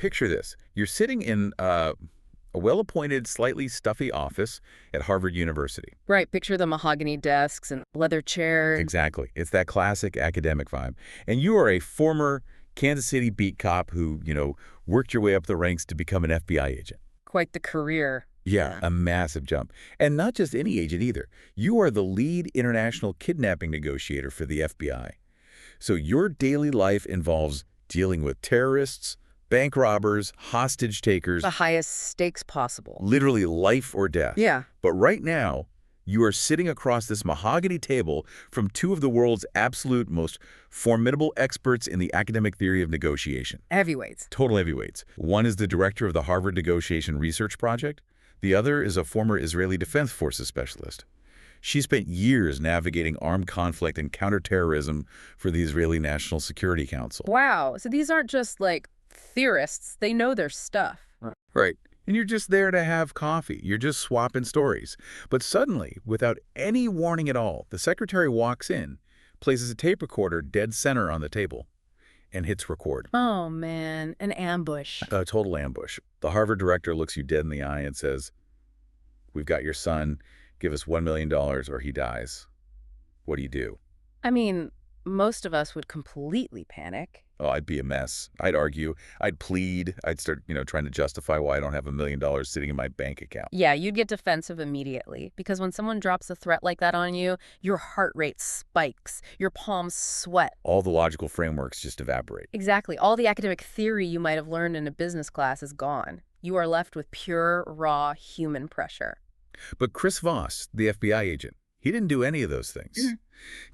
picture this. You're sitting in a well-appointed, slightly stuffy office at Harvard University. Right, picture the mahogany desks and leather chairs. Exactly. It's that classic academic vibe. And you are a former Kansas City beat cop who, worked your way up the ranks to become an FBI agent. Quite the career. Yeah, a massive jump. And not just any agent either. You are the lead international kidnapping negotiator for the FBI. So your daily life involves dealing with terrorists, bank robbers, hostage takers. The highest stakes possible. Literally life or death. Yeah. But right now, you are sitting across this mahogany table from two of the world's absolute most formidable experts in the academic theory of negotiation. Heavyweights. Total heavyweights. One is the director of the Harvard Negotiation Research Project. The other is a former Israeli Defense Forces specialist. She spent years navigating armed conflict and counterterrorism for the Israeli National Security Council. Wow. So these aren't just like theorists. They know their stuff. Right. And you're just there to have coffee. You're just swapping stories. But suddenly, without any warning at all, the secretary walks in, places a tape recorder dead center on the table, and hits record. Oh, man. An ambush. A total ambush. The Harvard director looks you dead in the eye and says, "We've got your son. Give us $1 million or he dies." What do you do? I mean, most of us would completely panic. Oh, I'd be a mess. I'd argue. I'd plead. I'd start, trying to justify why I don't have $1 million sitting in my bank account. Yeah, you'd get defensive immediately because when someone drops a threat like that on you, your heart rate spikes, your palms sweat. All the logical frameworks just evaporate. Exactly. All the academic theory you might have learned in a business class is gone. You are left with pure, raw human pressure. But Chris Voss, the FBI agent, he didn't do any of those things.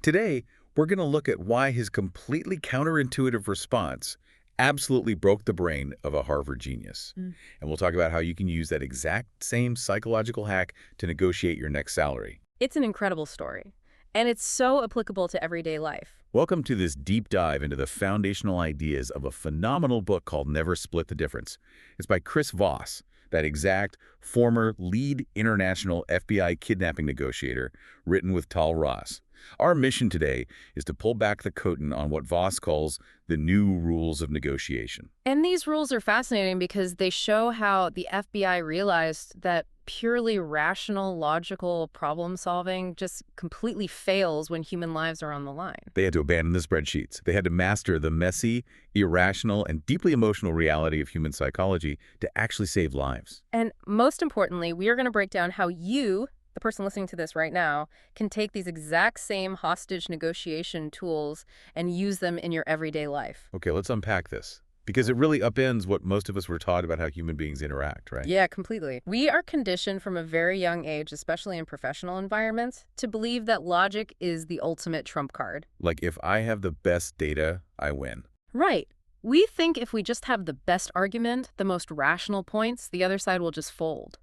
Today, we're going to look at why his completely counterintuitive response absolutely broke the brain of a Harvard genius. And we'll talk about how you can use that exact same psychological hack to negotiate your next salary. It's an incredible story, and it's so applicable to everyday life. Welcome to this deep dive into the foundational ideas of a phenomenal book called Never Split the Difference. It's by Chris Voss, that exact former lead international FBI kidnapping negotiator, written with Tal Ross. Our mission today is to pull back the curtain on what Voss calls the new rules of negotiation. And these rules are fascinating because they show how the FBI realized that purely rational, logical problem-solving just completely fails when human lives are on the line. They had to abandon the spreadsheets. They had to master the messy, irrational, and deeply emotional reality of human psychology to actually save lives. And most importantly, we are going to break down how you, the person listening to this right now, can take these exact same hostage negotiation tools and use them in your everyday life. Okay, let's unpack this, because it really upends what most of us were taught about how human beings interact, right? Yeah, completely. We are conditioned from a very young age, especially in professional environments, to believe that logic is the ultimate trump card. Like, if I have the best data, I win. Right. We think if we just have the best argument, the most rational points, the other side will just fold.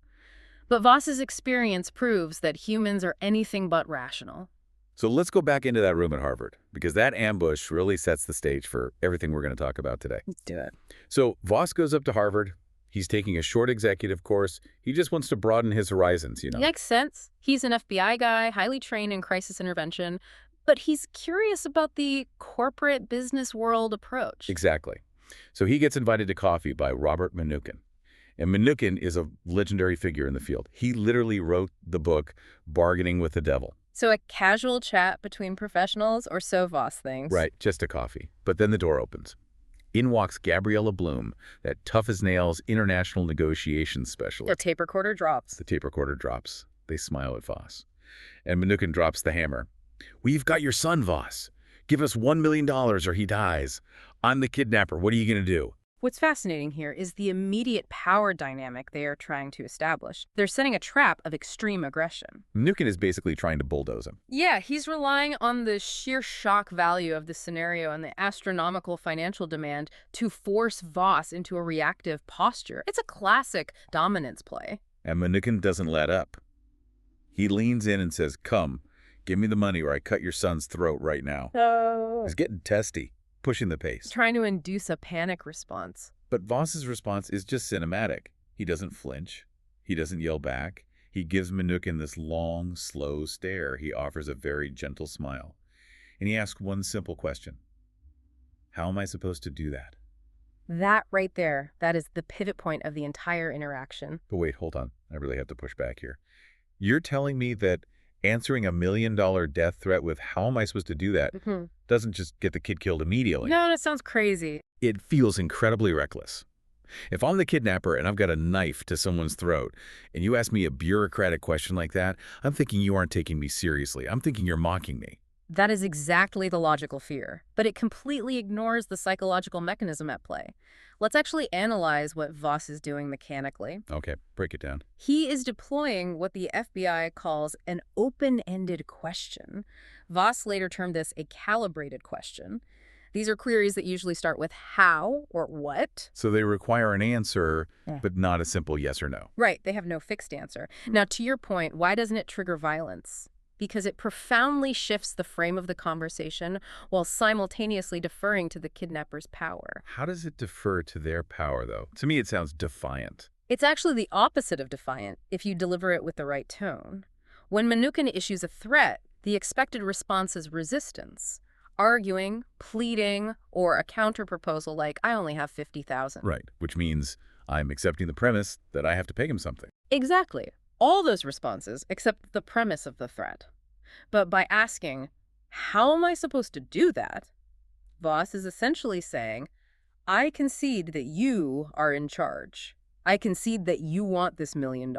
But Voss's experience proves that humans are anything but rational. So let's go back into that room at Harvard, because that ambush really sets the stage for everything we're going to talk about today. Let's do it. So Voss goes up to Harvard. He's taking a short executive course. He just wants to broaden his horizons, Makes sense. He's an FBI guy, highly trained in crisis intervention, but he's curious about the corporate business world approach. Exactly. So he gets invited to coffee by Robert Mnookin. And Mnookin is a legendary figure in the field. He literally wrote the book, Bargaining with the Devil. So a casual chat between professionals, or so Voss thinks. Right, just a coffee. But then the door opens. In walks Gabriella Blum, that tough-as-nails international negotiations specialist. The tape recorder drops. The tape recorder drops. They smile at Voss. And Mnookin drops the hammer. "We've got your son, Voss. Give us $1 million or he dies. I'm the kidnapper. What are you going to do?" What's fascinating here is the immediate power dynamic they are trying to establish. They're setting a trap of extreme aggression. Mnookin is basically trying to bulldoze him. Yeah, he's relying on the sheer shock value of the scenario and the astronomical financial demand to force Voss into a reactive posture. It's a classic dominance play. And Mnookin doesn't let up. He leans in and says, "Come, give me the money or I cut your son's throat right now." He's getting testy, pushing the pace. Trying to induce a panic response. But Voss's response is just cinematic. He doesn't flinch. He doesn't yell back. He gives Mnookin this long, slow stare. He offers a very gentle smile. And he asks one simple question. "How am I supposed to do that?" That right there, that is the pivot point of the entire interaction. But wait, hold on. I really have to push back here. You're telling me that answering $1 million death threat with "how am I supposed to do that" Hmm. doesn't just get the kid killed immediately. No, that sounds crazy. It feels incredibly reckless. If I'm the kidnapper and I've got a knife to someone's throat, and you ask me a bureaucratic question like that, I'm thinking you aren't taking me seriously. I'm thinking you're mocking me. That is exactly the logical fear, but it completely ignores the psychological mechanism at play. Let's actually analyze what Voss is doing mechanically. Okay, break it down. He is deploying what the FBI calls an open-ended question. Voss later termed this a calibrated question. These are queries that usually start with how or what. So they require an answer, Yeah. but not a simple yes or no. Right, they have no fixed answer. Now, to your point, why doesn't it trigger violence? Because it profoundly shifts the frame of the conversation while simultaneously deferring to the kidnapper's power. How does it defer to their power, though? To me, it sounds defiant. It's actually the opposite of defiant if you deliver it with the right tone. When Mnookin issues a threat, the expected response is resistance, arguing, pleading, or a counterproposal like, I only have 50,000. Right, which means I'm accepting the premise that I have to pay him something. Exactly. All those responses accept the premise of the threat. But by asking, how am I supposed to do that? Voss is essentially saying, I concede that you are in charge. I concede that you want this $1 million.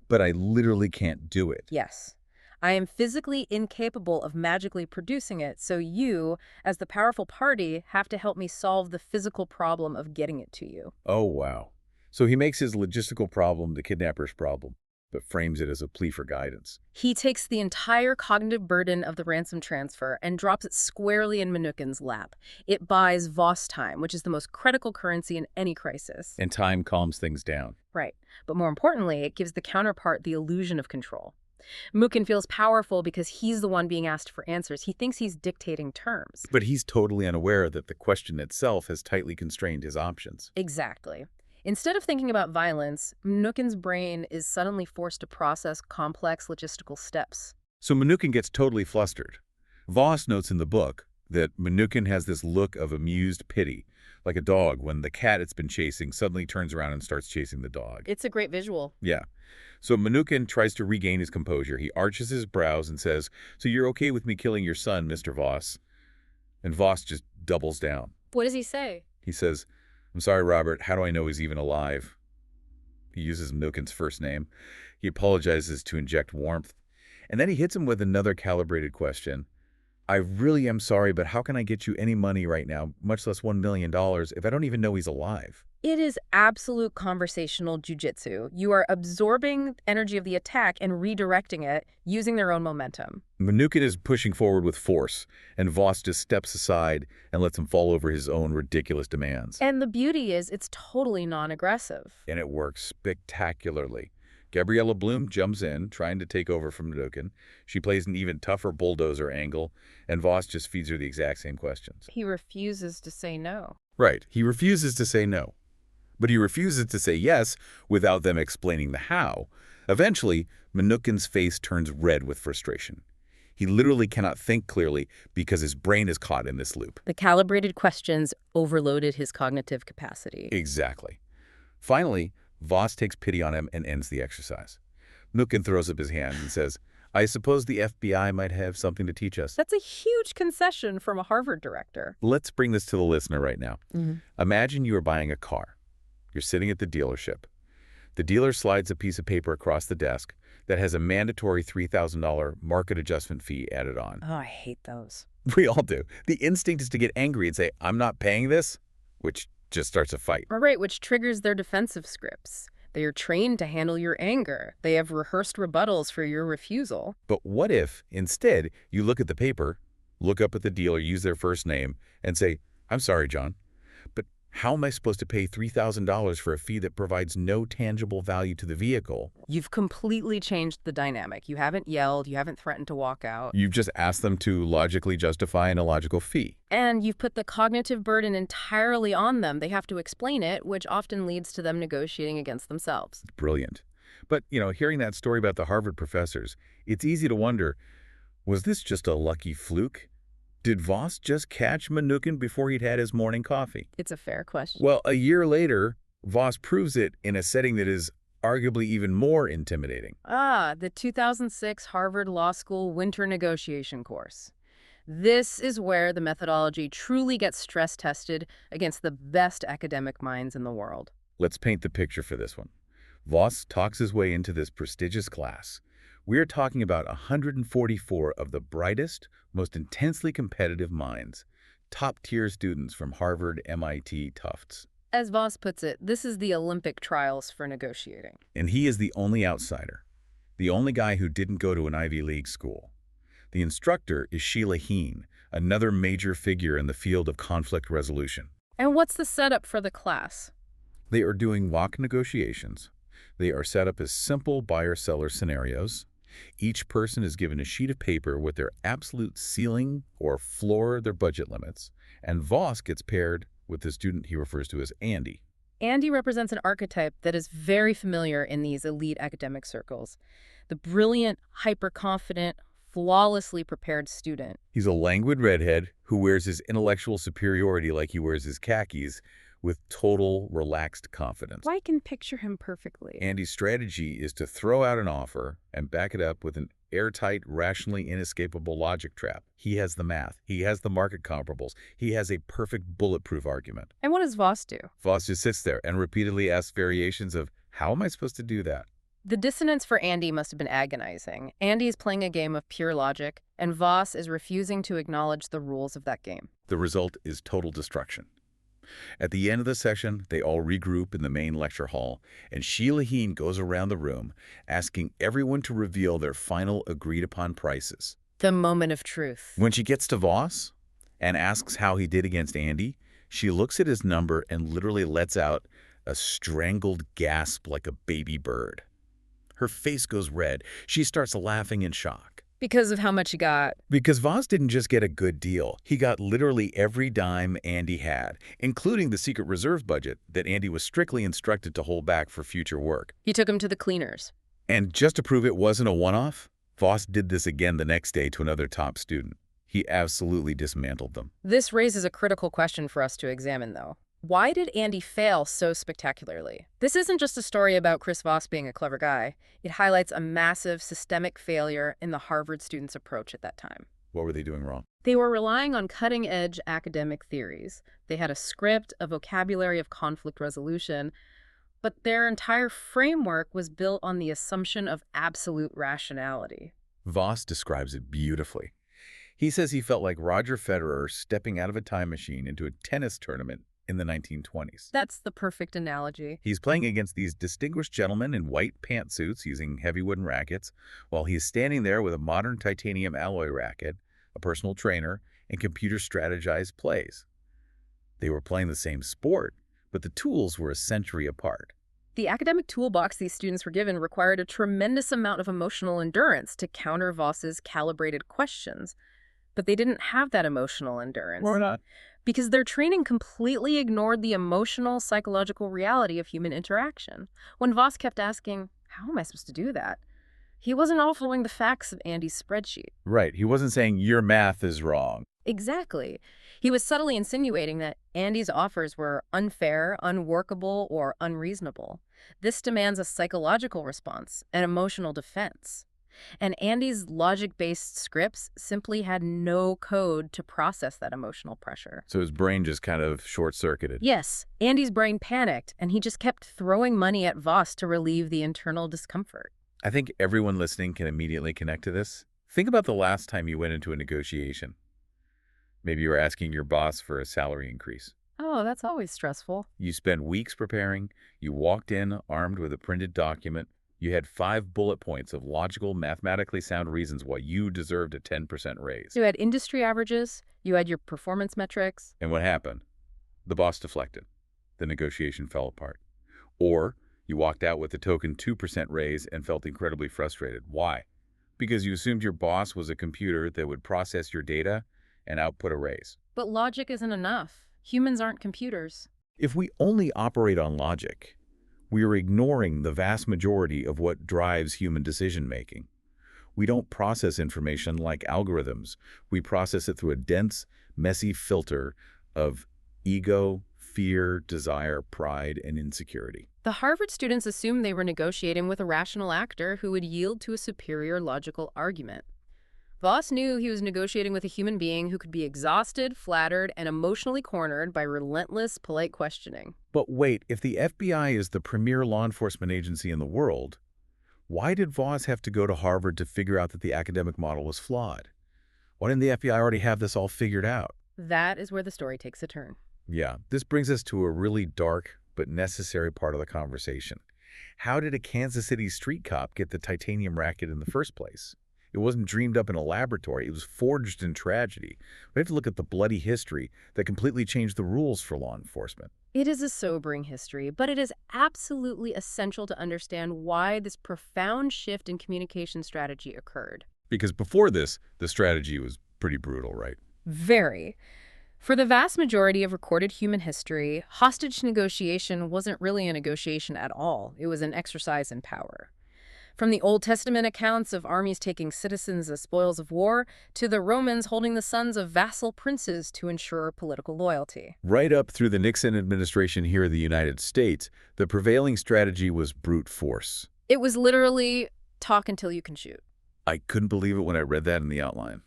But I literally can't do it. Yes. I am physically incapable of magically producing it, so you, as the powerful party, have to help me solve the physical problem of getting it to you. Oh, wow. So he makes his logistical problem the kidnapper's problem, but frames it as a plea for guidance. He takes the entire cognitive burden of the ransom transfer and drops it squarely in Mnookin's lap. It buys Voss time, which is the most critical currency in any crisis. And time calms things down. Right. But more importantly, it gives the counterpart the illusion of control. Mnookin feels powerful because he's the one being asked for answers. He thinks he's dictating terms. But he's totally unaware that the question itself has tightly constrained his options. Exactly. Instead of thinking about violence, Mnookin's brain is suddenly forced to process complex logistical steps. So Mnookin gets totally flustered. Voss notes in the book that Mnookin has this look of amused pity, like a dog when the cat it's been chasing suddenly turns around and starts chasing the dog. It's a great visual. Yeah. So Mnookin tries to regain his composure. He arches his brows and says, "So you're okay with me killing your son, Mr. Voss?" And Voss just doubles down. What does he say? He says, "I'm sorry, Robert. How do I know he's even alive?" He uses Mnookin's first name. He apologizes to inject warmth. And then he hits him with another calibrated question. "I really am sorry, but how can I get you any money right now, much less $1 million, if I don't even know he's alive?" It is absolute conversational jujitsu. You are absorbing energy of the attack and redirecting it using their own momentum. Mnookin is pushing forward with force, and Voss just steps aside and lets him fall over his own ridiculous demands. And the beauty is it's totally non-aggressive. And it works spectacularly. Gabriella Blum jumps in, trying to take over from Mnookin. She plays an even tougher bulldozer angle, and Voss just feeds her the exact same questions. He refuses to say no. Right. He refuses to say no. But he refuses to say yes without them explaining the how. Eventually, Mnookin's face turns red with frustration. He literally cannot think clearly because his brain is caught in this loop. The calibrated questions overloaded his cognitive capacity. Exactly. Finally, Voss takes pity on him and ends the exercise. Mnookin throws up his hand and says, "I suppose the FBI might have something to teach us." That's a huge concession from a Harvard director. Let's bring this to the listener right now. Mm-hmm. Imagine you are buying a car. You're sitting at the dealership. The dealer slides a piece of paper across the desk that has a mandatory $3,000 market adjustment fee added on. Oh, I hate those. We all do. The instinct is to get angry and say, "I'm not paying this," which just starts a fight. Right, which triggers their defensive scripts. They are trained to handle your anger. They have rehearsed rebuttals for your refusal. But what if, instead, you look at the paper, look up at the dealer, use their first name, and say, "I'm sorry, John, but how am I supposed to pay $3,000 for a fee that provides no tangible value to the vehicle?" You've completely changed the dynamic. You haven't yelled. You haven't threatened to walk out. You've just asked them to logically justify an illogical fee. And you've put the cognitive burden entirely on them. They have to explain it, which often leads to them negotiating against themselves. Brilliant. But, hearing that story about the Harvard professors, it's easy to wonder, was this just a lucky fluke? Did Voss just catch Mnookin before he'd had his morning coffee? It's a fair question. Well, a year later, Voss proves it in a setting that is arguably even more intimidating. The 2006 Harvard Law School Winter Negotiation course. This is where the methodology truly gets stress tested against the best academic minds in the world. Let's paint the picture for this one. Voss talks his way into this prestigious class. We're talking about 144 of the brightest, most intensely competitive minds, top-tier students from Harvard, MIT, Tufts. As Voss puts it, this is the Olympic trials for negotiating. And he is the only outsider, the only guy who didn't go to an Ivy League school. The instructor is Sheila Heen, another major figure in the field of conflict resolution. And what's the setup for the class? They are doing mock negotiations. They are set up as simple buyer-seller scenarios. Each person is given a sheet of paper with their absolute ceiling or floor their budget limits, and Voss gets paired with the student he refers to as Andy. Andy represents an archetype that is very familiar in these elite academic circles. The brilliant, hyper-confident, flawlessly prepared student. He's a languid redhead who wears his intellectual superiority like he wears his khakis, with total relaxed confidence. I can picture him perfectly. Andy's strategy is to throw out an offer and back it up with an airtight, rationally inescapable logic trap. He has the math. He has the market comparables. He has a perfect bulletproof argument. And what does Voss do? Voss just sits there and repeatedly asks variations of, how am I supposed to do that? The dissonance for Andy must have been agonizing. Andy is playing a game of pure logic, and Voss is refusing to acknowledge the rules of that game. The result is total destruction. At the end of the session, they all regroup in the main lecture hall, and Sheila Heen goes around the room asking everyone to reveal their final agreed-upon prices. The moment of truth. When she gets to Voss and asks how he did against Andy, she looks at his number and literally lets out a strangled gasp like a baby bird. Her face goes red. She starts laughing in shock. Because of how much he got. Because Voss didn't just get a good deal. He got literally every dime Andy had, including the secret reserve budget that Andy was strictly instructed to hold back for future work. He took him to the cleaners. And just to prove it wasn't a one-off, Voss did this again the next day to another top student. He absolutely dismantled them. This raises a critical question for us to examine, though. Why did Andy fail so spectacularly? This isn't just a story about Chris Voss being a clever guy. It highlights a massive systemic failure in the Harvard students' approach at that time. What were they doing wrong? They were relying on cutting-edge academic theories. They had a script, a vocabulary of conflict resolution, but their entire framework was built on the assumption of absolute rationality. Voss describes it beautifully. He says he felt like Roger Federer stepping out of a time machine into a tennis tournament in the 1920s. That's the perfect analogy. He's playing against these distinguished gentlemen in white pantsuits using heavy wooden rackets, while he's standing there with a modern titanium alloy racket, a personal trainer, and computer-strategized plays. They were playing the same sport, but the tools were a century apart. The academic toolbox these students were given required a tremendous amount of emotional endurance to counter Voss's calibrated questions. But they didn't have that emotional endurance. Why not? Because their training completely ignored the emotional, psychological reality of human interaction. When Voss kept asking, how am I supposed to do that? He wasn't all following the facts of Andy's spreadsheet. Right. He wasn't saying, your math is wrong. Exactly. He was subtly insinuating that Andy's offers were unfair, unworkable, or unreasonable. This demands a psychological response, an emotional defense. And Andy's logic-based scripts simply had no code to process that emotional pressure. So his brain just kind of short-circuited. Yes, Andy's brain panicked, and he just kept throwing money at Voss to relieve the internal discomfort. I think everyone listening can immediately connect to this. Think about the last time you went into a negotiation. Maybe you were asking your boss for a salary increase. Oh, that's always stressful. You spent weeks preparing. You walked in armed with a printed document. You had 5 bullet points of logical, mathematically sound reasons why you deserved a 10% raise. You had industry averages. You had your performance metrics. And what happened? The boss deflected. The negotiation fell apart. Or you walked out with a token 2% raise and felt incredibly frustrated. Why? Because you assumed your boss was a computer that would process your data and output a raise. But logic isn't enough. Humans aren't computers. If we only operate on logic, we are ignoring the vast majority of what drives human decision-making. We don't process information like algorithms. We process it through a dense, messy filter of ego, fear, desire, pride, and insecurity. The Harvard students assumed they were negotiating with a rational actor who would yield to a superior logical argument. Voss knew he was negotiating with a human being who could be exhausted, flattered, and emotionally cornered by relentless, polite questioning. But wait, if the FBI is the premier law enforcement agency in the world, why did Voss have to go to Harvard to figure out that the academic model was flawed? Why didn't the FBI already have this all figured out? That is where the story takes a turn. Yeah, this brings us to a really dark but necessary part of the conversation. How did a Kansas City street cop get the titanium racket in the first place? It wasn't dreamed up in a laboratory. It was forged in tragedy. We have to look at the bloody history that completely changed the rules for law enforcement. It is a sobering history, but it is absolutely essential to understand why this profound shift in communication strategy occurred. Because before this, the strategy was pretty brutal, right? Very. For the vast majority of recorded human history, hostage negotiation wasn't really a negotiation at all. It was an exercise in power. From the Old Testament accounts of armies taking citizens as spoils of war, to the Romans holding the sons of vassal princes to ensure political loyalty. Right up through the Nixon administration here in the United States, the prevailing strategy was brute force. It was literally talk until you can shoot. I couldn't believe it when I read that in the outline.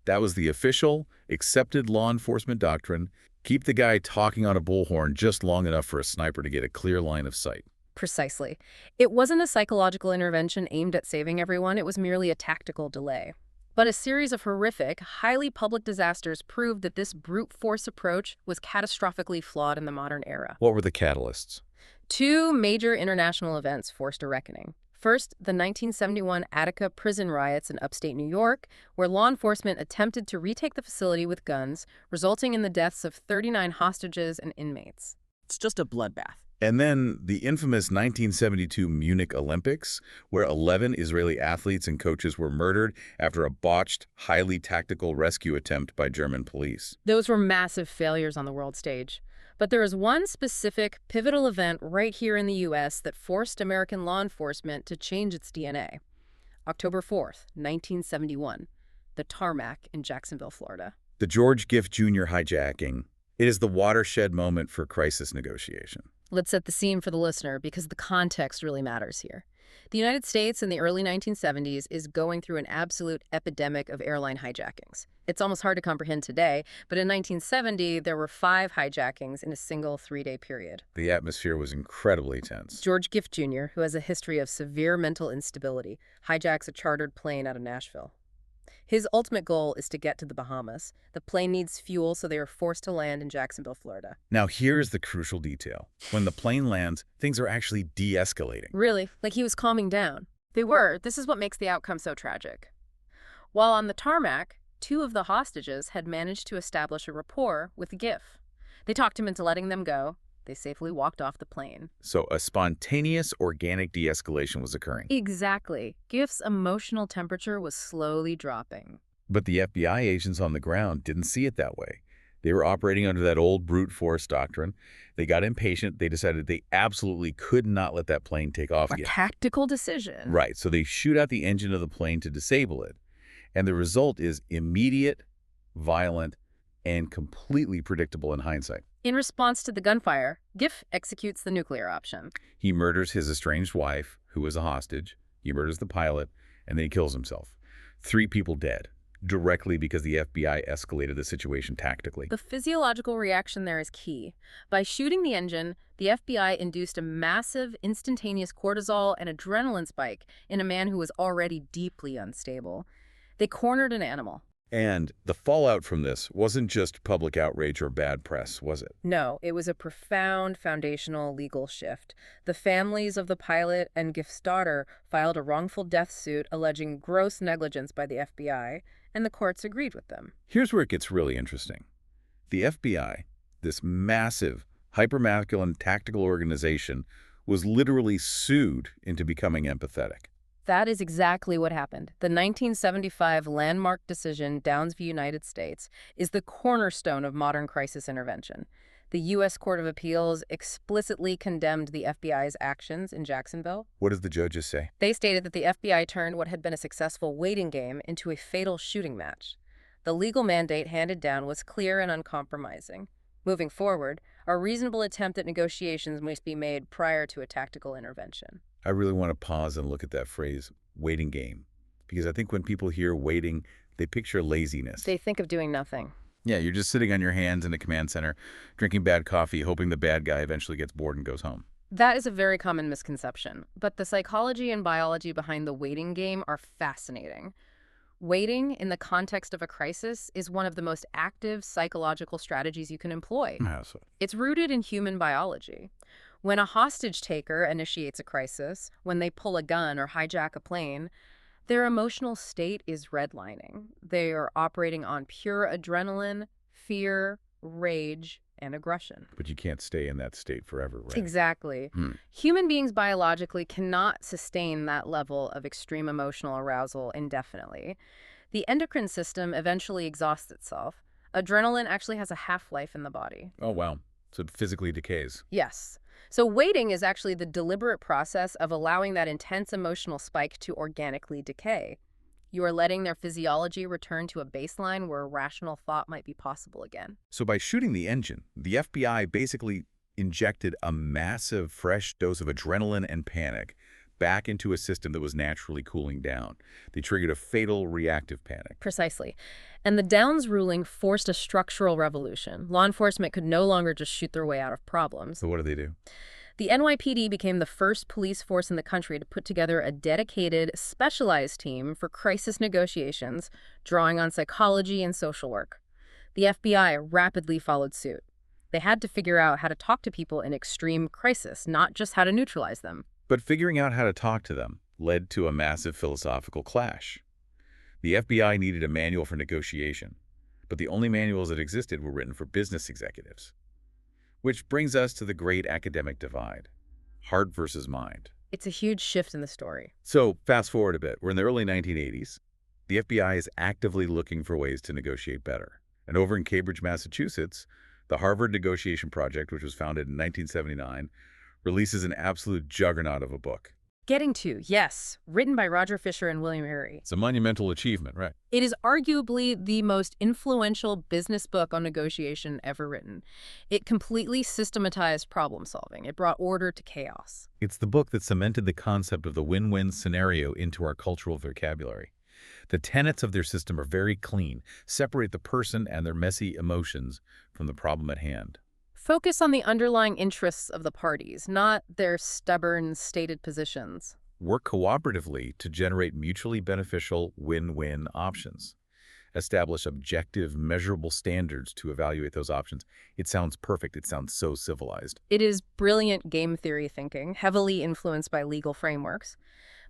That was the official, accepted law enforcement doctrine. Keep the guy talking on a bullhorn just long enough for a sniper to get a clear line of sight. Precisely. It wasn't a psychological intervention aimed at saving everyone, it was merely a tactical delay. But a series of horrific, highly public disasters proved that this brute force approach was catastrophically flawed in the modern era. What were the catalysts? Two major international events forced a reckoning. First, the 1971 Attica prison riots in upstate New York, where law enforcement attempted to retake the facility with guns, resulting in the deaths of 39 hostages and inmates. It's just a bloodbath. And then the infamous 1972 Munich Olympics, where 11 Israeli athletes and coaches were murdered after a botched, highly tactical rescue attempt by German police. Those were massive failures on the world stage. But there is one specific, pivotal event right here in the U.S. that forced American law enforcement to change its DNA. October 4th, 1971, the tarmac in Jacksonville, Florida. The George Gift Jr. hijacking. It is the watershed moment for crisis negotiation. Let's set the scene for the listener because the context really matters here. The United States in the early 1970s is going through an absolute epidemic of airline hijackings. It's almost hard to comprehend today, but in 1970, there were 5 hijackings in a single 3-day period. The atmosphere was incredibly tense. George Gift Jr., who has a history of severe mental instability, hijacks a chartered plane out of Nashville. His ultimate goal is to get to the Bahamas. The plane needs fuel, so they are forced to land in Jacksonville, Florida. Now here's the crucial detail. When the plane lands, things are actually de-escalating. Really? Like he was calming down. They were. This is what makes the outcome so tragic. While on the tarmac, 2 of the hostages had managed to establish a rapport with GIF. They talked him into letting them go. They safely walked off the plane. So a spontaneous, organic de-escalation was occurring. Exactly. GIF's emotional temperature was slowly dropping. But the FBI agents on the ground didn't see it that way. They were operating under that old brute force doctrine. They got impatient. They decided they absolutely could not let that plane take off A again. tactical decision. Right, so they shoot out the engine of the plane to disable it. And the result is immediate, violent, and completely predictable in hindsight. In response to the gunfire, GIF executes the nuclear option. He murders his estranged wife, who was a hostage. He murders the pilot, and then he kills himself. 3 people dead, directly because the FBI escalated the situation tactically. The physiological reaction there is key. By shooting the engine, the FBI induced a massive, instantaneous cortisol and adrenaline spike in a man who was already deeply unstable. They cornered an animal. And the fallout from this wasn't just public outrage or bad press, was it? No, it was a profound foundational legal shift. The families of the pilot and GIF's daughter filed a wrongful death suit alleging gross negligence by the FBI, and the courts agreed with them. Here's where it gets really interesting. The FBI, this massive, hypermasculine tactical organization, was literally sued into becoming empathetic. That is exactly what happened. The 1975 landmark decision, Downs v. United States, is the cornerstone of modern crisis intervention. The U.S. Court of Appeals explicitly condemned the FBI's actions in Jacksonville. What does the judges say? They stated that the FBI turned what had been a successful waiting game into a fatal shooting match. The legal mandate handed down was clear and uncompromising. Moving forward, a reasonable attempt at negotiations must be made prior to a tactical intervention. I really want to pause and look at that phrase, waiting game. Because I think when people hear waiting, they picture laziness. They think of doing nothing. Yeah, you're just sitting on your hands in a command center, drinking bad coffee, hoping the bad guy eventually gets bored and goes home. That is a very common misconception, but the psychology and biology behind the waiting game are fascinating. Waiting in the context of a crisis is one of the most active psychological strategies you can employ. It's rooted in human biology. When a hostage taker initiates a crisis, when they pull a gun or hijack a plane, their emotional state is redlining. They are operating on pure adrenaline, fear, rage, and aggression. But you can't stay in that state forever, right? Exactly. Human beings biologically cannot sustain that level of extreme emotional arousal indefinitely. The endocrine system eventually exhausts itself. Adrenaline actually has a half-life in the body. Oh, wow. So it physically decays. Yes. So waiting is actually the deliberate process of allowing that intense emotional spike to organically decay. You are letting their physiology return to a baseline where rational thought might be possible again. So by shooting the engine, the FBI basically injected a massive fresh dose of adrenaline and panic back into a system that was naturally cooling down. They triggered a fatal reactive panic. Precisely. And the Downs ruling forced a structural revolution. Law enforcement could no longer just shoot their way out of problems. So what do they do? The NYPD became the first police force in the country to put together a dedicated, specialized team for crisis negotiations, drawing on psychology and social work. The FBI rapidly followed suit. They had to figure out how to talk to people in extreme crisis, not just how to neutralize them. But figuring out how to talk to them led to a massive philosophical clash. The FBI needed a manual for negotiation, but the only manuals that existed were written for business executives. Which brings us to the great academic divide, heart versus mind. It's a huge shift in the story. So fast forward a bit, we're in the early 1980s. The FBI is actively looking for ways to negotiate better. And over in Cambridge, Massachusetts, the Harvard Negotiation Project, which was founded in 1979, releases an absolute juggernaut of a book. Getting to, yes, written by Roger Fisher and William Ury. It's a monumental achievement, right? It is arguably the most influential business book on negotiation ever written. It completely systematized problem solving. It brought order to chaos. It's the book that cemented the concept of the win-win scenario into our cultural vocabulary. The tenets of their system are very clean, separate the person and their messy emotions from the problem at hand. Focus on the underlying interests of the parties, not their stubborn, stated positions. Work cooperatively to generate mutually beneficial win-win options. Establish objective, measurable standards to evaluate those options. It sounds perfect. It sounds so civilized. It is brilliant game theory thinking, heavily influenced by legal frameworks.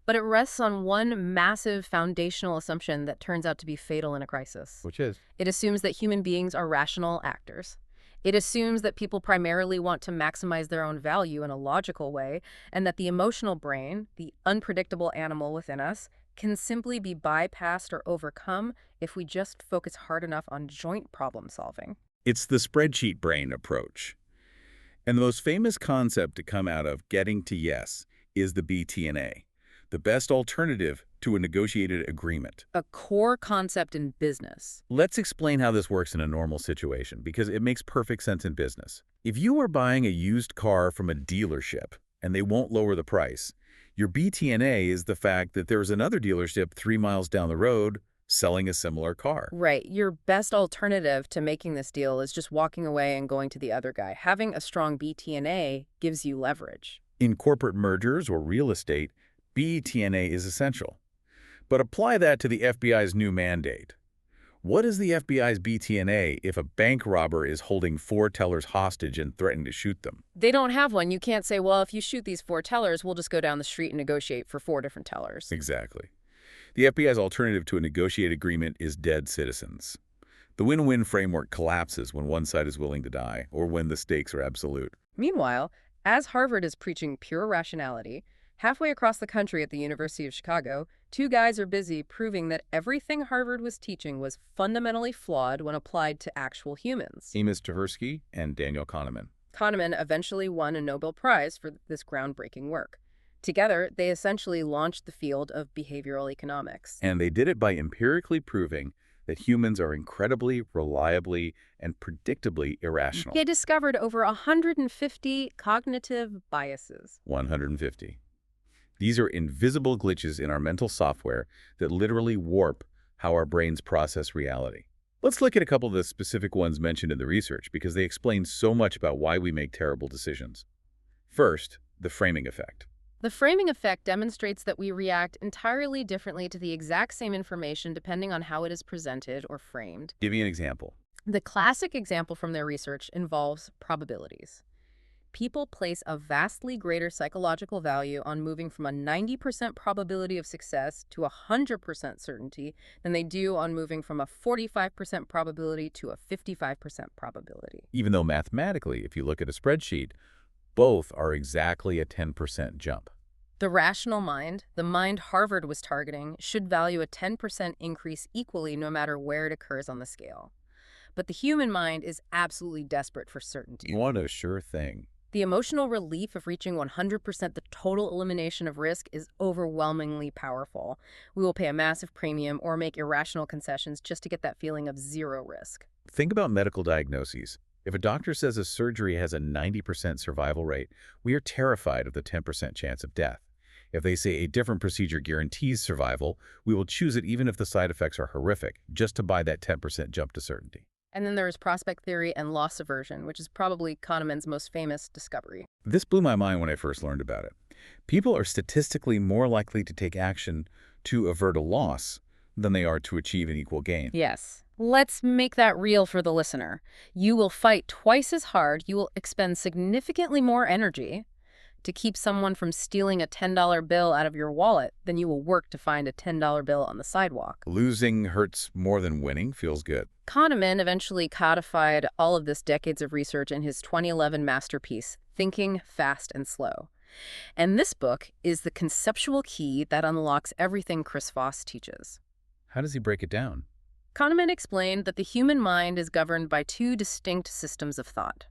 But it rests on one massive foundational assumption that turns out to be fatal in a crisis. Which is? It assumes that human beings are rational actors. It assumes that people primarily want to maximize their own value in a logical way, and that the emotional brain, the unpredictable animal within us, can simply be bypassed or overcome if we just focus hard enough on joint problem solving. It's the spreadsheet brain approach. And the most famous concept to come out of getting to yes is the BTNA, the best alternative to a negotiated agreement. A core concept in business. Let's explain how this works in a normal situation, because it makes perfect sense in business. If you are buying a used car from a dealership and they won't lower the price, your BTNA is the fact that there's another dealership 3 miles down the road selling a similar car. Right. Your best alternative to making this deal is just walking away and going to the other guy. Having a strong BTNA gives you leverage. In corporate mergers or real estate, BTNA is essential. But apply that to the FBI's new mandate. What is the FBI's BTNA if a bank robber is holding 4 tellers hostage and threatening to shoot them? They don't have one. You can't say, well, if you shoot these 4 tellers, we'll just go down the street and negotiate for 4 different tellers. Exactly. The FBI's alternative to a negotiated agreement is dead citizens. The win-win framework collapses when one side is willing to die or when the stakes are absolute. Meanwhile, as Harvard is preaching pure rationality, Halfway across the country at the University of Chicago, two guys are busy proving that everything Harvard was teaching was fundamentally flawed when applied to actual humans. Amos Tversky and Daniel Kahneman. Kahneman eventually won a Nobel Prize for this groundbreaking work. Together, they essentially launched the field of behavioral economics. And they did it by empirically proving that humans are incredibly, reliably, and predictably irrational. They discovered over 150 cognitive biases. 150. These are invisible glitches in our mental software that literally warp how our brains process reality. Let's look at a couple of the specific ones mentioned in the research because they explain so much about why we make terrible decisions. First, the framing effect. The framing effect demonstrates that we react entirely differently to the exact same information depending on how it is presented or framed. Give me an example. The classic example from their research involves probabilities. People place a vastly greater psychological value on moving from a 90% probability of success to 100% certainty than they do on moving from a 45% probability to a 55% probability. Even though mathematically, if you look at a spreadsheet, both are exactly a 10% jump. The rational mind, the mind Harvard was targeting, should value a 10% increase equally no matter where it occurs on the scale. But the human mind is absolutely desperate for certainty. You want a sure thing. The emotional relief of reaching 100% the total elimination of risk is overwhelmingly powerful. We will pay a massive premium or make irrational concessions just to get that feeling of zero risk. Think about medical diagnoses. If a doctor says a surgery has a 90% survival rate, we are terrified of the 10% chance of death. If they say a different procedure guarantees survival, we will choose it even if the side effects are horrific, just to buy that 10% jump to certainty. And then there is prospect theory and loss aversion, which is probably Kahneman's most famous discovery. This blew my mind when I first learned about it. People are statistically more likely to take action to avert a loss than they are to achieve an equal gain. Yes. Let's make that real for the listener. You will fight twice as hard, you will expend significantly more energy to keep someone from stealing a $10 bill out of your wallet than you will work to find a $10 bill on the sidewalk. Losing hurts more than winning feels good. Kahneman eventually codified all of this decades of research in his 2011 masterpiece, Thinking Fast and Slow. And this book is the conceptual key that unlocks everything Chris Voss teaches. How does he break it down? Kahneman explained that the human mind is governed by two distinct systems of thought.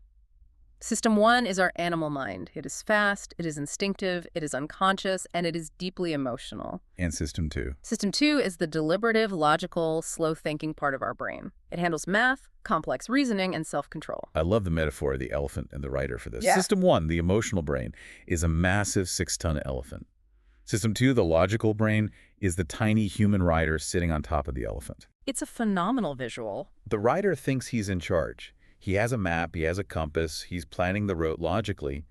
System 1 is our animal mind. It is fast, it is instinctive, it is unconscious, and it is deeply emotional. And System 2? System 2 is the deliberative, logical, slow-thinking part of our brain. It handles math, complex reasoning, and self-control. I love the metaphor of the elephant and the rider for this. Yeah. System 1, the emotional brain, is a massive 6-ton elephant. System 2, the logical brain, is the tiny human rider sitting on top of the elephant. It's a phenomenal visual. The rider thinks he's in charge. He has a map, he has a compass, he's planning the route logically.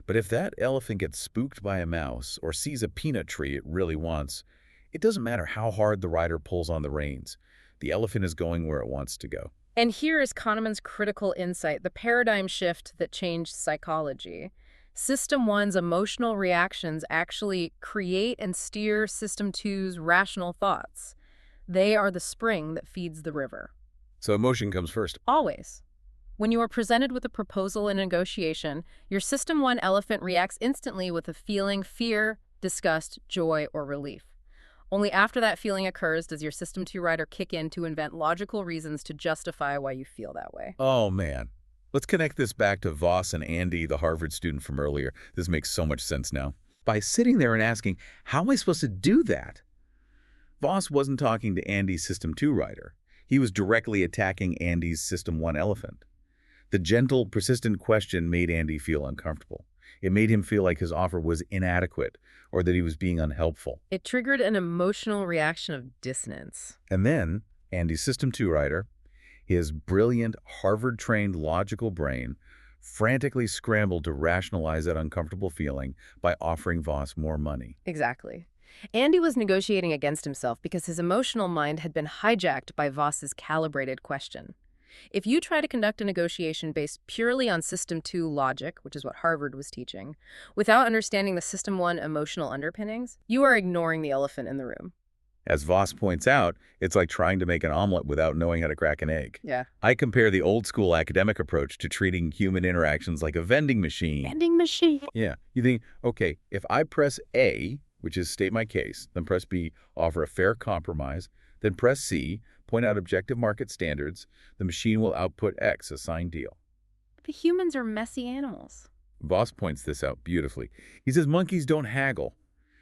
But if that elephant gets spooked by a mouse or sees a peanut tree it really wants, it doesn't matter how hard the rider pulls on the reins. The elephant is going where it wants to go. And here is Kahneman's critical insight, the paradigm shift that changed psychology. System 1's emotional reactions actually create and steer System 2's rational thoughts. They are the spring that feeds the river. So emotion comes first. Always. When you are presented with a proposal in a negotiation, your System 1 elephant reacts instantly with a feeling, fear, disgust, joy, or relief. Only after that feeling occurs does your System 2 rider kick in to invent logical reasons to justify why you feel that way. Oh, man. Let's connect this back to Voss and Andy, the Harvard student from earlier. This makes so much sense now. By sitting there and asking, how am I supposed to do that? Voss wasn't talking to Andy's System 2 rider. He was directly attacking Andy's System 1 elephant. The gentle, persistent question made Andy feel uncomfortable. It made him feel like his offer was inadequate or that he was being unhelpful. It triggered an emotional reaction of dissonance. And then Andy's System 2 rider, his brilliant, Harvard-trained logical brain, frantically scrambled to rationalize that uncomfortable feeling by offering Voss more money. Exactly. Andy was negotiating against himself because his emotional mind had been hijacked by Voss's calibrated question. If you try to conduct a negotiation based purely on System 2 logic, which is what Harvard was teaching, without understanding the System 1 emotional underpinnings, you are ignoring the elephant in the room. As Voss points out, it's like trying to make an omelet without knowing how to crack an egg. Yeah. I compare the old-school academic approach to treating human interactions like a vending machine. Vending machine. Yeah. You think, okay, if I press A, which is state my case, then press B, offer a fair compromise, then press C, point out objective market standards, the machine will output X, a signed deal. The humans are messy animals. Voss points this out beautifully. He says monkeys don't haggle.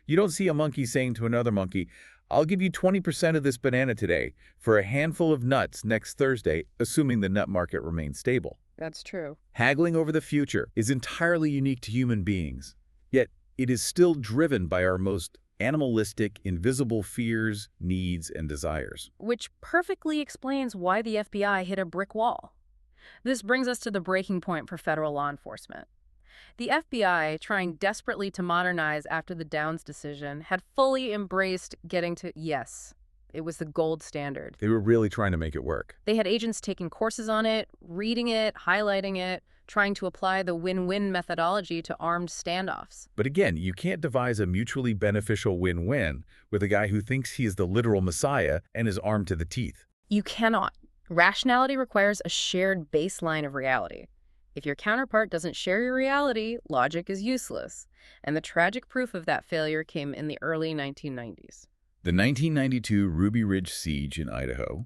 You don't see a monkey saying to another monkey, I'll give you 20% of this banana today for a handful of nuts next Thursday, assuming the nut market remains stable. That's true. Haggling over the future is entirely unique to human beings, yet it is still driven by our most animalistic, invisible fears, needs, and desires. Which perfectly explains why the FBI hit a brick wall. This brings us to the breaking point for federal law enforcement. The FBI, trying desperately to modernize after the Downs decision, had fully embraced getting to yes. It was the gold standard. They were really trying to make it work. They had agents taking courses on it, reading it, highlighting it, trying to apply the win-win methodology to armed standoffs. But again, you can't devise a mutually beneficial win-win with a guy who thinks he is the literal messiah and is armed to the teeth. You cannot. Rationality requires a shared baseline of reality. If your counterpart doesn't share your reality, logic is useless. And the tragic proof of that failure came in the early 1990s. The 1992 Ruby Ridge siege in Idaho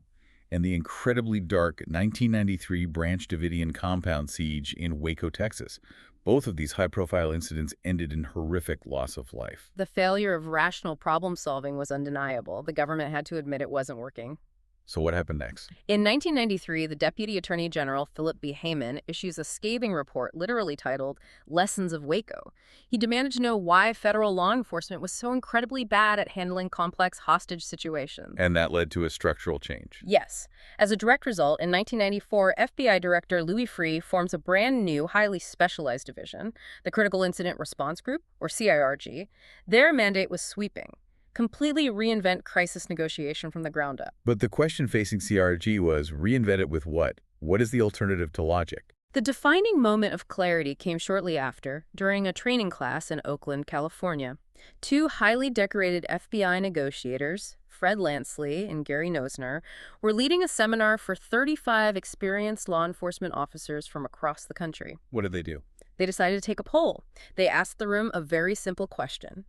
and the incredibly dark 1993 Branch Davidian compound siege in Waco, Texas. Both of these high-profile incidents ended in horrific loss of life. The failure of rational problem-solving was undeniable. The government had to admit it wasn't working. So what happened next? In 1993, the Deputy Attorney General, Philip B. Hayman, issues a scathing report literally titled Lessons of Waco. He demanded to know why federal law enforcement was so incredibly bad at handling complex hostage situations. And that led to a structural change. Yes. As a direct result, in 1994, FBI Director Louis Freeh forms a brand new, highly specialized division, the Critical Incident Response Group, or CIRG. Their mandate was sweeping. Completely reinvent crisis negotiation from the ground up. But the question facing CRG was, reinvent it with what? What is the alternative to logic? The defining moment of clarity came shortly after, during a training class in Oakland, California. Two highly decorated FBI negotiators, Fred Lansley and Gary Nosner, were leading a seminar for 35 experienced law enforcement officers from across the country. What did they do? They decided to take a poll. They asked the room a very simple question.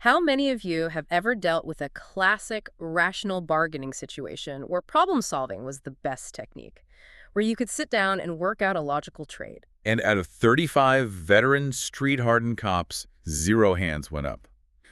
How many of you have ever dealt with a classic rational bargaining situation where problem solving was the best technique, where you could sit down and work out a logical trade? And out of 35 veteran, street-hardened cops, 0 hands went up.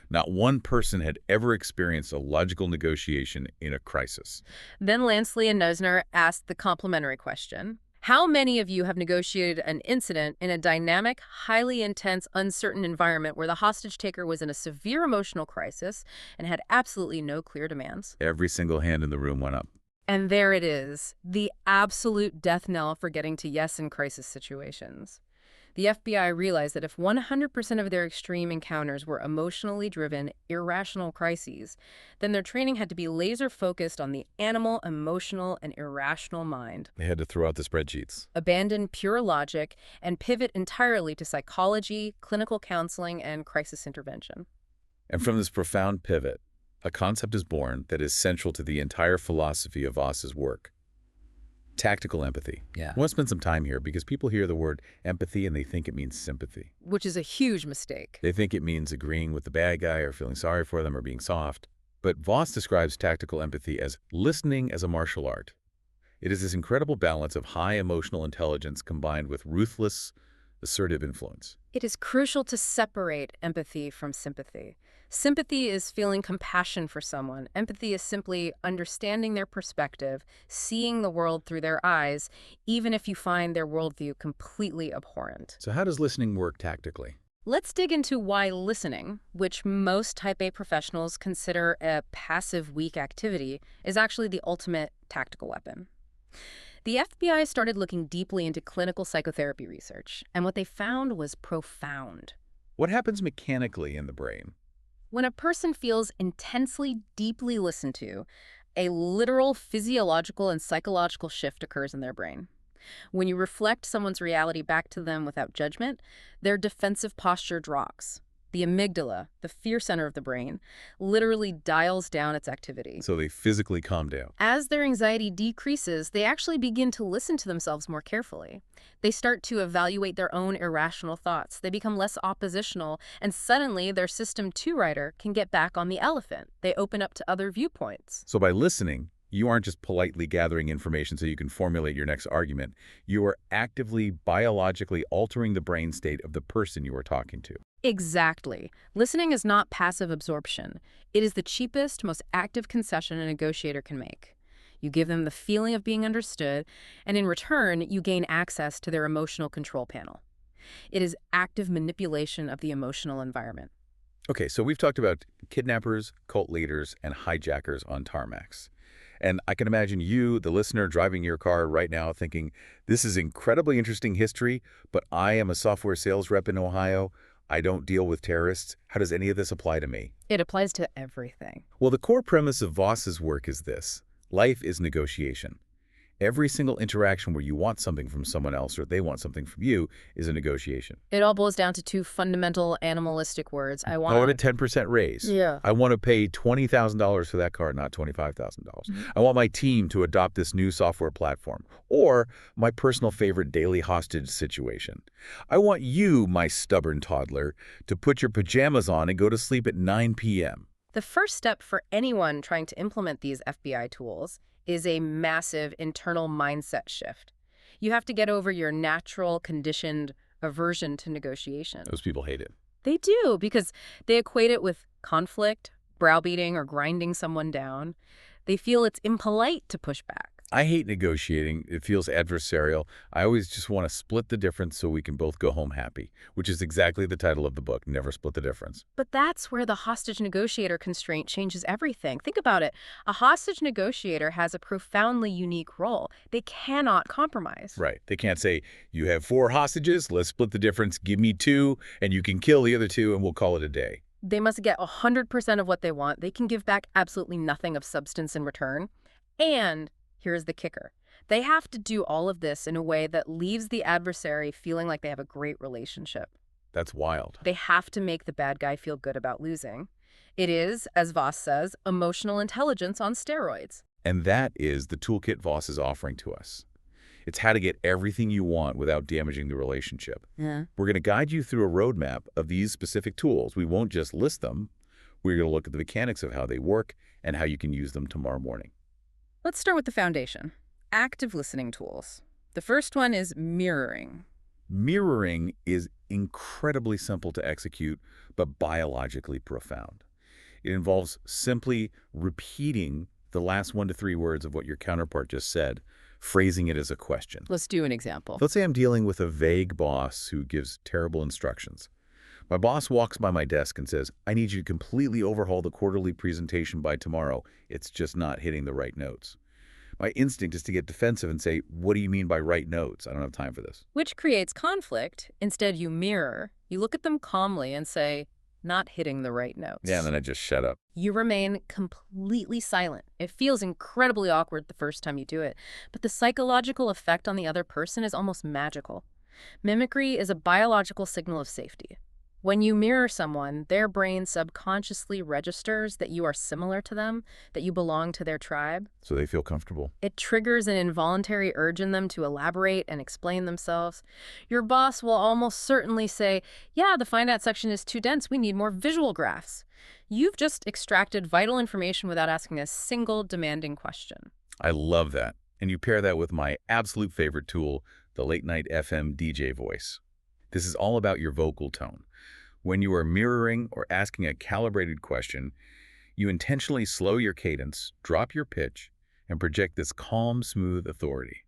Not one person had ever experienced a logical negotiation in a crisis. Then Lansley and Nosner asked the complementary question. How many of you have negotiated an incident in a dynamic, highly intense, uncertain environment where the hostage taker was in a severe emotional crisis and had absolutely no clear demands? Every single hand in the room went up. And there it is, the absolute death knell for getting to yes in crisis situations. The FBI realized that if 100% of their extreme encounters were emotionally driven, irrational crises, then their training had to be laser-focused on the animal, emotional, and irrational mind. They had to throw out the spreadsheets. Abandon pure logic and pivot entirely to psychology, clinical counseling, and crisis intervention. And from this profound pivot, a concept is born that is central to the entire philosophy of Voss's work. Tactical empathy. Yeah. I want to spend some time here because people hear the word empathy and they think it means sympathy. Which is a huge mistake. They think it means agreeing with the bad guy or feeling sorry for them or being soft. But Voss describes tactical empathy as listening as a martial art. It is this incredible balance of high emotional intelligence combined with ruthless, assertive influence. It is crucial to separate empathy from sympathy. Sympathy is feeling compassion for someone. Empathy is simply understanding their perspective, seeing the world through their eyes, even if you find their worldview completely abhorrent. So how does listening work tactically? Let's dig into why listening, which most Type A professionals consider a passive, weak activity, is actually the ultimate tactical weapon. The FBI started looking deeply into clinical psychotherapy research, and what they found was profound. What happens mechanically in the brain? When a person feels intensely, deeply listened to, a literal physiological and psychological shift occurs in their brain. When you reflect someone's reality back to them without judgment, their defensive posture drops. the amygdala, the fear center of the brain, literally dials down its activity. So they physically calm down. As their anxiety decreases, they actually begin to listen to themselves more carefully. They start to evaluate their own irrational thoughts. They become less oppositional, and suddenly their System 2 writer can get back on the elephant. They open up to other viewpoints. So by listening, you aren't just politely gathering information so you can formulate your next argument. You are actively, biologically altering the brain state of the person you are talking to. Exactly. Listening is not passive absorption. It is the cheapest, most active concession a negotiator can make. You give them the feeling of being understood, and in return, you gain access to their emotional control panel. It is active manipulation of the emotional environment. Okay, so we've talked about kidnappers, cult leaders, and hijackers on tarmacs. And I can imagine you, the listener, driving your car right now thinking, this is incredibly interesting history, but I am a software sales rep in Ohio. I don't deal with terrorists. How does any of this apply to me? It applies to everything. Well, the core premise of Voss's work is this. Life is negotiation. Every single interaction where you want something from someone else or they want something from you is a negotiation. It all boils down to two fundamental animalistic words. I I want want a 10% raise. Yeah. I want to pay $20,000 for that car, not $25,000. I want my team to adopt this new software platform. Or my personal favorite daily hostage situation. I want you, my stubborn toddler, to put your pajamas on and go to sleep at 9 p.m. The first step for anyone trying to implement these FBI tools is a massive internal mindset shift. You have to get over your natural, conditioned aversion to negotiation. Those people hate it. They do, because they equate it with conflict, browbeating, or grinding someone down. They feel it's impolite to push back. I hate negotiating. It feels adversarial. I always just want to split the difference so we can both go home happy, which is exactly the title of the book, Never Split the Difference. But that's where the hostage negotiator constraint changes everything. Think about it. A hostage negotiator has a profoundly unique role. They cannot compromise. Right. They can't say, you have 4 hostages, let's split the difference, give me 2, and you can kill the other 2 and we'll call it a day. They must get 100% of what they want. They can give back absolutely nothing of substance in return. And here's the kicker. They have to do all of this in a way that leaves the adversary feeling like they have a great relationship. That's wild. They have to make the bad guy feel good about losing. It is, as Voss says, emotional intelligence on steroids. And that is the toolkit Voss is offering to us. It's how to get everything you want without damaging the relationship. Yeah. We're going to guide you through a roadmap of these specific tools. We won't just list them. We're going to look at the mechanics of how they work and how you can use them tomorrow morning. Let's start with the foundation. Active listening tools. The first one is mirroring. Mirroring is incredibly simple to execute, but biologically profound. It involves simply repeating the last 1 to 3 words of what your counterpart just said, phrasing it as a question. Let's do an example. Let's say I'm dealing with a vague boss who gives terrible instructions. My boss walks by my desk and says, I need you to completely overhaul the quarterly presentation by tomorrow. It's just not hitting the right notes. My instinct is to get defensive and say, what do you mean by right notes? I don't have time for this. Which creates conflict. Instead, you mirror. You look at them calmly and say, not hitting the right notes. Yeah, and then I just shut up. You remain completely silent. It feels incredibly awkward the first time you do it, but the psychological effect on the other person is almost magical. Mimicry is a biological signal of safety. When you mirror someone, their brain subconsciously registers that you are similar to them, that you belong to their tribe. So they feel comfortable. It triggers an involuntary urge in them to elaborate and explain themselves. Your boss will almost certainly say, yeah, the finance section is too dense. We need more visual graphs. You've just extracted vital information without asking a single demanding question. I love that. And you pair that with my absolute favorite tool, the late night FM DJ voice. This is all about your vocal tone. When you are mirroring or asking a calibrated question, you intentionally slow your cadence, drop your pitch, and project this calm, smooth authority.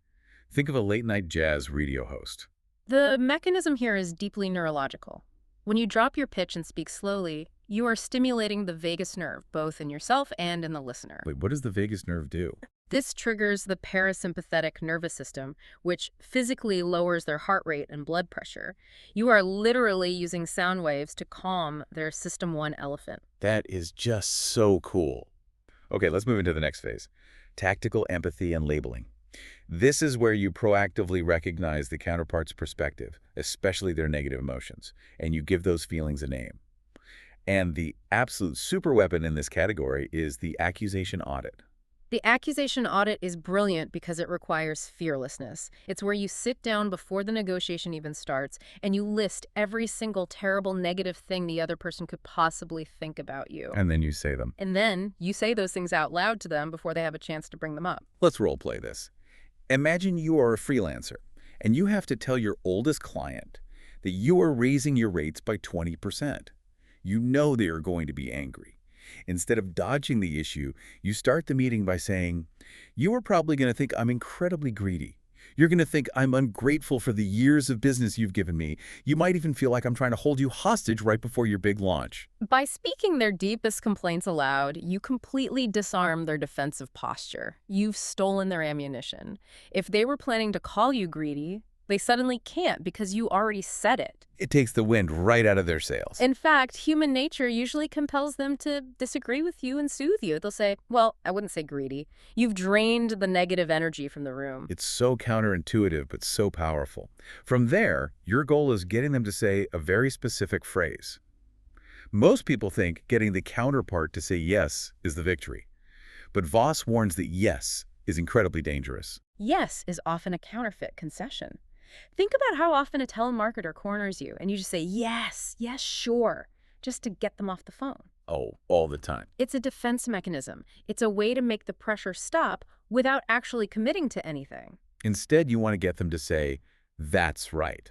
Think of a late-night jazz radio host. The mechanism here is deeply neurological. When you drop your pitch and speak slowly, you are stimulating the vagus nerve, both in yourself and in the listener. Wait, what does the vagus nerve do? This triggers the parasympathetic nervous system, which physically lowers their heart rate and blood pressure. You are literally using sound waves to calm their System 1 elephant. That is just so cool. Okay, let's move into the next phase. Tactical empathy and labeling. This is where you proactively recognize the counterpart's perspective, especially their negative emotions, and you give those feelings a name. And the absolute superweapon in this category is the accusation audit. The accusation audit is brilliant because it requires fearlessness. It's where you sit down before the negotiation even starts and you list every single terrible negative thing the other person could possibly think about you. And then you say them. And then you say those things out loud to them before they have a chance to bring them up. Let's role play this. Imagine you are a freelancer and you have to tell your oldest client that you are raising your rates by 20%. You know they are going to be angry. Instead of dodging the issue, you start the meeting by saying, "You are probably going to think I'm incredibly greedy. You're going to think I'm ungrateful for the years of business you've given me. You might even feel like I'm trying to hold you hostage right before your big launch." By speaking their deepest complaints aloud, you completely disarm their defensive posture. You've stolen their ammunition. If they were planning to call you greedy, they suddenly can't because you already said it. It takes the wind right out of their sails. In fact, human nature usually compels them to disagree with you and soothe you. They'll say, well, I wouldn't say greedy. You've drained the negative energy from the room. It's so counterintuitive, but so powerful. From there, your goal is getting them to say a very specific phrase. Most people think getting the counterpart to say yes is the victory. But Voss warns that yes is incredibly dangerous. Yes is often a counterfeit concession. Think about how often a telemarketer corners you and you just say, yes, yes, sure, just to get them off the phone. Oh, all the time. It's a defense mechanism. It's a way to make the pressure stop without actually committing to anything. Instead, you want to get them to say, "That's right."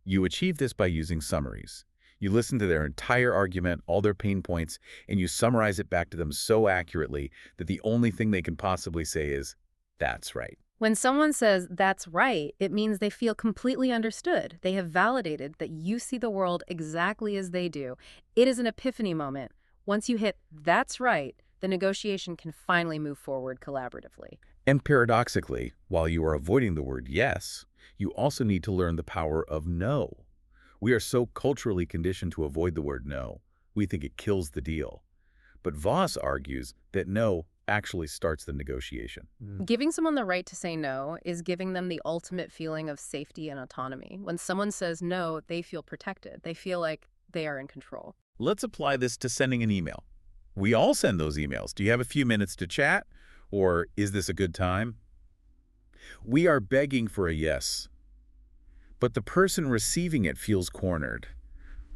You achieve this by using summaries. You listen to their entire argument, all their pain points, and you summarize it back to them so accurately that the only thing they can possibly say is, "That's right." When someone says, that's right, it means they feel completely understood. They have validated that you see the world exactly as they do. It is an epiphany moment. Once you hit, that's right, the negotiation can finally move forward collaboratively. And paradoxically, while you are avoiding the word yes, you also need to learn the power of no. We are so culturally conditioned to avoid the word no. We think it kills the deal. But Voss argues that no actually starts the negotiation. Giving someone the right to say no is giving them the ultimate feeling of safety and autonomy. When someone says no, they feel protected. They feel like they are in control. Let's apply this to sending an email. We all send those emails. Do you have a few minutes to chat? Or is this a good time? We are begging for a yes, but the person receiving it feels cornered.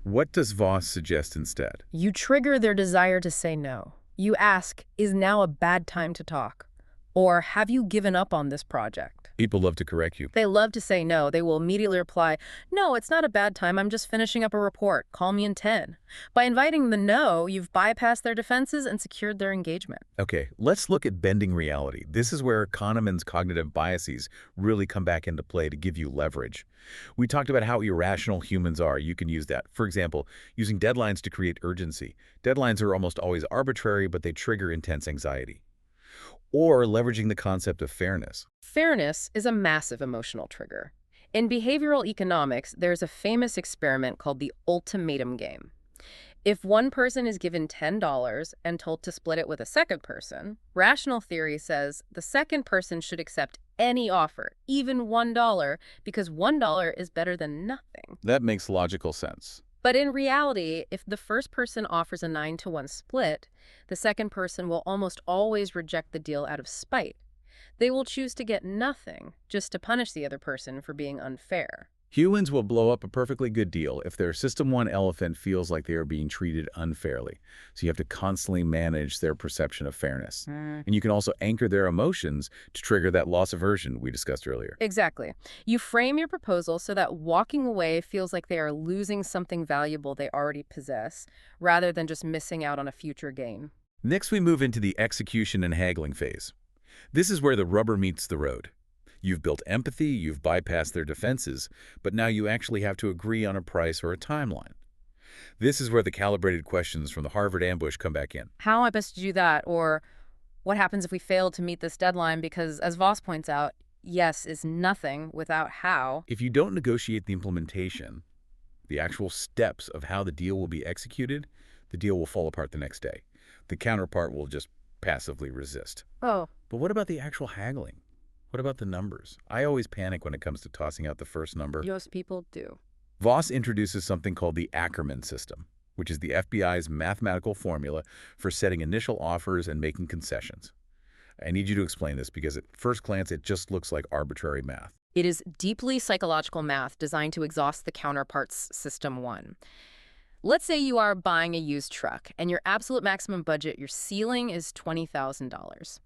What does Voss suggest instead? You trigger their desire to say no. You ask, is now a bad time to talk? Or have you given up on this project? People love to correct you. They love to say no. They will immediately reply, no, it's not a bad time. I'm just finishing up a report. Call me in 10. By inviting the no, you've bypassed their defenses and secured their engagement. Okay, let's look at bending reality. This is where Kahneman's cognitive biases really come back into play to give you leverage. We talked about how irrational humans are. You can use that. For example, using deadlines to create urgency. Deadlines are almost always arbitrary, but they trigger intense anxiety. Or leveraging the concept of fairness. Fairness is a massive emotional trigger. In behavioral economics, there's a famous experiment called the ultimatum game. If one person is given $10 and told to split it with a second person, rational theory says the second person should accept any offer, even $1, because $1 is better than nothing. That makes logical sense. But in reality, if the first person offers a 9-to-1 split, the second person will almost always reject the deal out of spite. They will choose to get nothing just to punish the other person for being unfair. Humans will blow up a perfectly good deal if their System 1 elephant feels like they are being treated unfairly. So you have to constantly manage their perception of fairness. And you can also anchor their emotions to trigger that loss aversion we discussed earlier. Exactly. You frame your proposal so that walking away feels like they are losing something valuable they already possess, rather than just missing out on a future gain. Next, we move into the execution and haggling phase. This is where the rubber meets the road. You've built empathy, you've bypassed their defenses, but now you actually have to agree on a price or a timeline. This is where the calibrated questions from the Harvard ambush come back in. How am I best to do that? Or what happens if we fail to meet this deadline? Because as Voss points out, yes is nothing without how. If you don't negotiate the implementation, the actual steps of how the deal will be executed, the deal will fall apart the next day. The counterpart will just passively resist. Oh. But what about the actual haggling? What about the numbers? I always panic when it comes to tossing out the first number. Most people do. Voss introduces something called the Ackermann system. which is the FBI's mathematical formula for setting initial offers and making concessions. I need you to explain this because at first glance, it just looks like arbitrary math. It is deeply psychological math designed to exhaust the counterparts system one. Let's say you are buying a used truck and your absolute maximum budget, your ceiling is $20,000.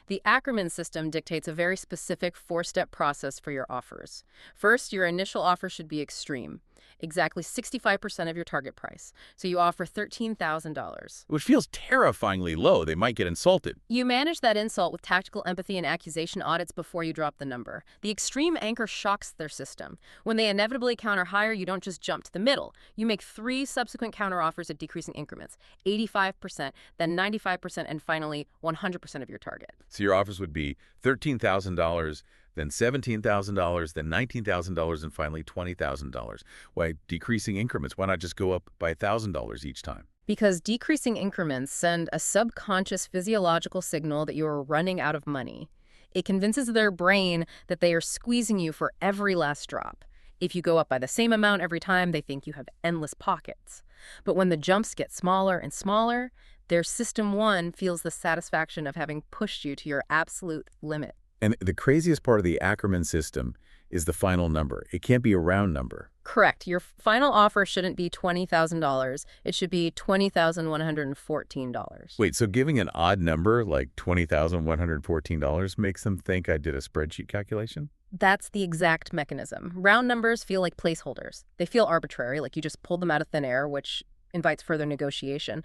The Ackerman system dictates a very specific four-step process for your offers. First, your initial offer should be extreme, exactly 65% of your target price. So you offer $13,000. Which feels terrifyingly low. They might get insulted. You manage that insult with tactical empathy and accusation audits before you drop the number. The extreme anchor shocks their system. When they inevitably counter higher, you don't just jump to the middle. You make 3 subsequent counteroffers at decreasing increments, 85%, then 95%, and finally 100% of your target. So your offers would be $13,000, then $17,000, then $19,000, and finally $20,000. Why decreasing increments? Why not just go up by $1,000 each time? Because decreasing increments send a subconscious physiological signal that you are running out of money. It convinces their brain that they are squeezing you for every last drop. If you go up by the same amount every time, they think you have endless pockets. But when the jumps get smaller and smaller, their system one feels the satisfaction of having pushed you to your absolute limit. And the craziest part of the Ackerman system is the final number. It can't be a round number. Correct. Your final offer shouldn't be $20,000. It should be $20,114. Wait, so giving an odd number like $20,114 makes them think I did a spreadsheet calculation? That's the exact mechanism. Round numbers feel like placeholders. They feel arbitrary, like you just pulled them out of thin air, which invites further negotiation.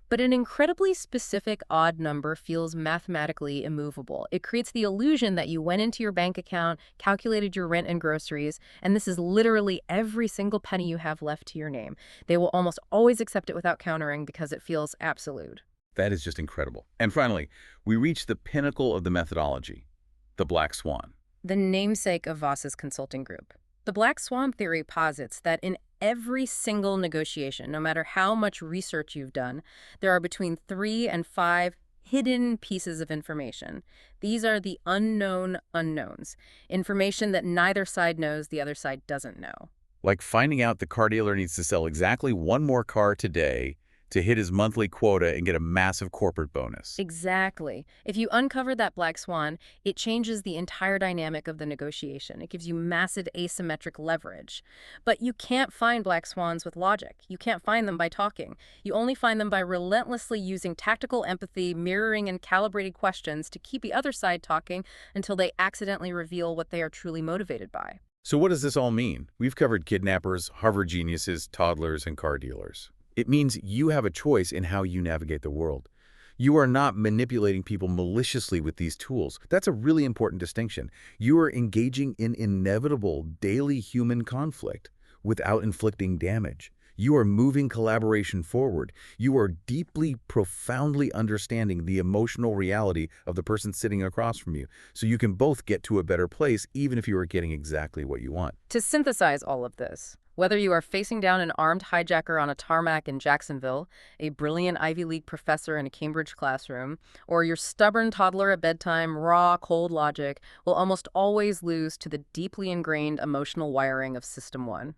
But an incredibly specific odd number feels mathematically immovable. It creates the illusion that you went into your bank account, calculated your rent and groceries, and this is literally every single penny you have left to your name. They will almost always accept it without countering because it feels absolute. That is just incredible. And finally, we reach the pinnacle of the methodology, the black swan. The namesake of Voss's consulting group. The black swan theory posits that in every single negotiation, no matter how much research you've done, there are between 3 and 5 hidden pieces of information. These are the unknown unknowns, information that neither side knows, the other side doesn't know. Like finding out the car dealer needs to sell exactly one more car today to hit his monthly quota and get a massive corporate bonus. Exactly. If you uncover that black swan, it changes the entire dynamic of the negotiation. It gives you massive asymmetric leverage. But you can't find black swans with logic. You can't find them by talking. You only find them by relentlessly using tactical empathy, mirroring, and calibrated questions to keep the other side talking until they accidentally reveal what they are truly motivated by. So what does this all mean? We've covered kidnappers, Harvard geniuses, toddlers, and car dealers. It means you have a choice in how you navigate the world. You are not manipulating people maliciously with these tools. That's a really important distinction. You are engaging in inevitable daily human conflict without inflicting damage. You are moving collaboration forward. You are deeply, profoundly understanding the emotional reality of the person sitting across from you, so you can both get to a better place even if you are getting exactly what you want. To synthesize all of this, whether you are facing down an armed hijacker on a tarmac in Jacksonville, a brilliant Ivy League professor in a Cambridge classroom, or your stubborn toddler at bedtime, raw, cold logic will almost always lose to the deeply ingrained emotional wiring of System 1.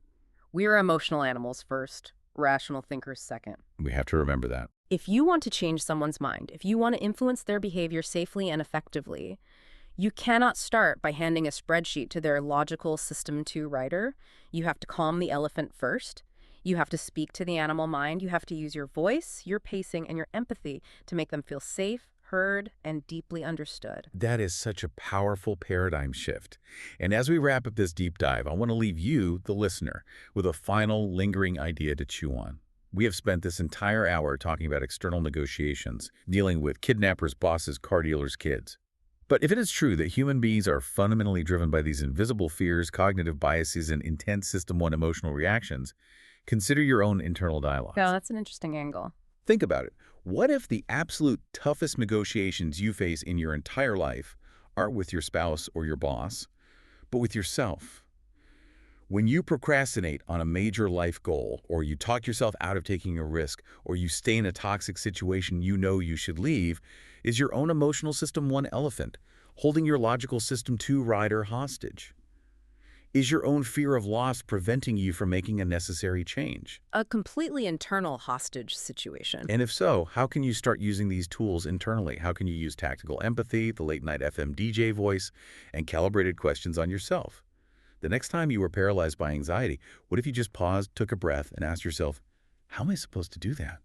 We are emotional animals first, rational thinkers second. We have to remember that. If you want to change someone's mind, if you want to influence their behavior safely and effectively, you cannot start by handing a spreadsheet to their logical System 2 writer. You have to calm the elephant first. You have to speak to the animal mind. You have to use your voice, your pacing, and your empathy to make them feel safe, heard, and deeply understood. That is such a powerful paradigm shift. And as we wrap up this deep dive, I want to leave you, the listener, with a final lingering idea to chew on. We have spent this entire hour talking about external negotiations, dealing with kidnappers, bosses, car dealers, kids. But if it is true that human beings are fundamentally driven by these invisible fears, cognitive biases, and intense System 1 emotional reactions, consider your own internal dialogues. Yeah, that's an interesting angle. Think about it. What if the absolute toughest negotiations you face in your entire life aren't with your spouse or your boss, but with yourself? When you procrastinate on a major life goal, or you talk yourself out of taking a risk, or you stay in a toxic situation you know you should leave, is your own emotional System 1 elephant holding your logical System 2 rider hostage. Is your own fear of loss preventing you from making a necessary change? A completely internal hostage situation. And if so, how can you start using these tools internally? How can you use tactical empathy, the late-night FM DJ voice, and calibrated questions on yourself? The next time you were paralyzed by anxiety, what if you just paused, took a breath, and asked yourself, how am I supposed to do that?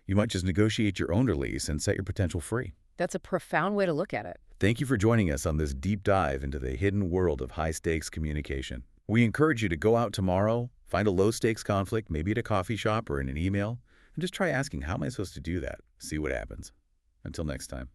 You might just negotiate your own release and set your potential free. That's a profound way to look at it. Thank you for joining us on this deep dive into the hidden world of high-stakes communication. We encourage you to go out tomorrow, find a low-stakes conflict, maybe at a coffee shop or in an email, and just try asking, how am I supposed to do that? See what happens. Until next time.